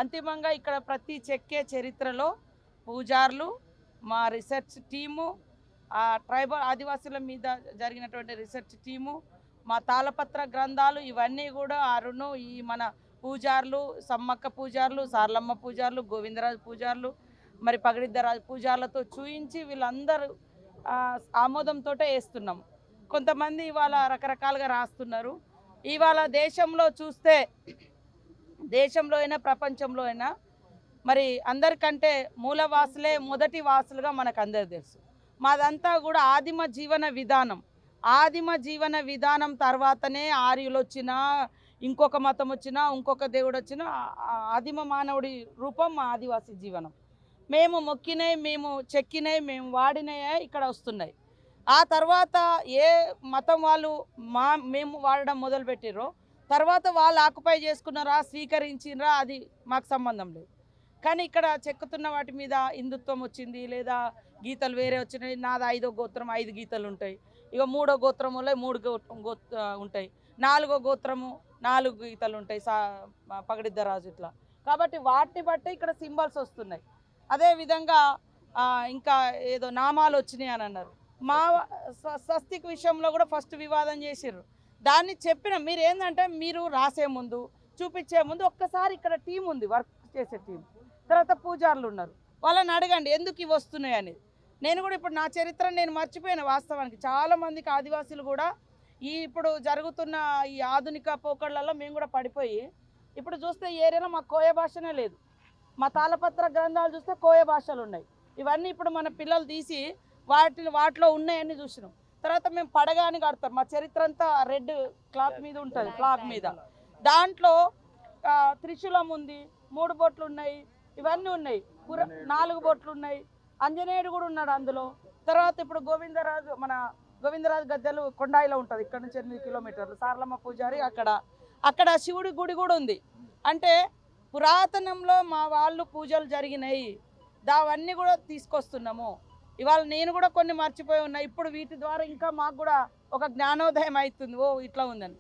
అంతిమంగా ఇక్కడ ప్రతి చెక్కే చరిత్రలో పూజార్లు, మా రీసెర్చ్ టీము, ట్రైబల్ ఆదివాసుల మీద జరిగినటువంటి రీసెర్చ్ టీము, మా తాళపత్ర గ్రంథాలు ఇవన్నీ కూడా అరుణు ఈ మన పూజార్లు, సమ్మక్క పూజార్లు, సార్లమ్మ పూజార్లు, గోవిందరాజు పూజార్లు, మరి పగడిద్దరాజు పూజార్లతో చూయించి వీళ్ళందరూ ఆమోదంతో వేస్తున్నాం. కొంతమంది ఇవాళ రకరకాలుగా రాస్తున్నారు. ఇవాళ దేశంలో చూస్తే, దేశంలో అయినా ప్రపంచంలో అయినా మరి అందరికంటే మూలవాసులే మొదటి వాసులుగా మనకు అందరు తెలుసు. మాదంతా కూడా ఆదిమ జీవన విధానం తర్వాతనే ఆర్యులు వచ్చినా, ఇంకొక మతం వచ్చినా, ఇంకొక దేవుడు వచ్చినా ఆదిమ మానవుడి రూపం మా ఆదివాసీ జీవనం. మేము మొక్కినవి, మేము చెక్కినవి, మేము వాడినయే ఇక్కడ వస్తున్నాయి. ఆ తర్వాత ఏ మతం వాళ్ళు మేము వాడడం మొదలుపెట్టిరో తర్వాత వాళ్ళు ఆక్యుపై చేసుకున్నారా, స్వీకరించినరా, అది మాకు సంబంధం లేదు. కానీ ఇక్కడ చెక్కుతున్న వాటి మీద హిందుత్వం వచ్చింది, లేదా గీతలు వేరే వచ్చినాయి. నాది 5వ గోత్రం 5 గీతలు ఉంటాయి, ఇక 3వ గోత్రంలో 3 ఉంటాయి, 4వ గోత్రము 4 గీతలు ఉంటాయి, పగడిద్దరాజు ఇట్లా. కాబట్టి వాటిని బట్టి ఇక్కడ సింబల్స్ వస్తున్నాయి. అదేవిధంగా ఇంకా ఏదో నామాలు వచ్చినాయి అని అన్నారు. మా స్వస్తిక్ విషయంలో కూడా ఫస్ట్ వివాదం చేసిర్రు. దాన్ని చెప్పిన మీరు ఏంటంటే, మీరు రాసే ముందు చూపించే ముందు ఒక్కసారి ఇక్కడ టీం ఉంది, వర్క్ చేసే టీం, తర్వాత పూజారులు ఉన్నారు, వాళ్ళని అడగండి ఎందుకు ఇవి వస్తున్నాయి అనేది. నేను కూడా ఇప్పుడు నా చరిత్ర నేను మర్చిపోయాను. వాస్తవానికి చాలామందికి ఆదివాసీలు కూడా ఇప్పుడు జరుగుతున్న ఈ ఆధునిక పోకళ్ళల్లో మేము కూడా పడిపోయి, ఇప్పుడు చూస్తే ఈ ఏరియాలో మాకు కోయ భాషనే లేదు. మా తాళపత్ర గ్రంథాలు చూస్తే కోయ భాషలు ఉన్నాయి. ఇవన్నీ ఇప్పుడు మన పిల్లలు తీసి వాటిలో ఉన్నాయని చూసినాం. తర్వాత మేము పడగాని కడతాం. మా చరిత్ర అంతా రెడ్ క్లాత్ మీద ఉంటుంది, ఫ్లాగ్ మీద. దాంట్లో త్రిశూలం ఉంది, 3 బొట్లు ఉన్నాయి, ఇవన్నీ ఉన్నాయి, 4 బొట్లు ఉన్నాయి, ఆంజనేయుడు కూడా ఉన్నాడు అందులో. తర్వాత ఇప్పుడు గోవిందరాజు గద్దెలు కొండాయిలో ఉంటుంది, ఇక్కడ నుంచి 8 కిలోమీటర్లు. సార్లమ్మ పూజారి అక్కడ శివుడి గుడి కూడా ఉంది. అంటే పురాతనంలో మా వాళ్ళు పూజలు జరిగినాయి, దావన్నీ కూడా తీసుకొస్తున్నాము. ఇవాళ నేను కూడా కొన్ని మర్చిపోయి ఉన్నా. ఇప్పుడు వీటి ద్వారా ఇంకా మాకు కూడా ఒక జ్ఞానోదయం అవుతుంది, ఓ ఇట్లా ఉందని.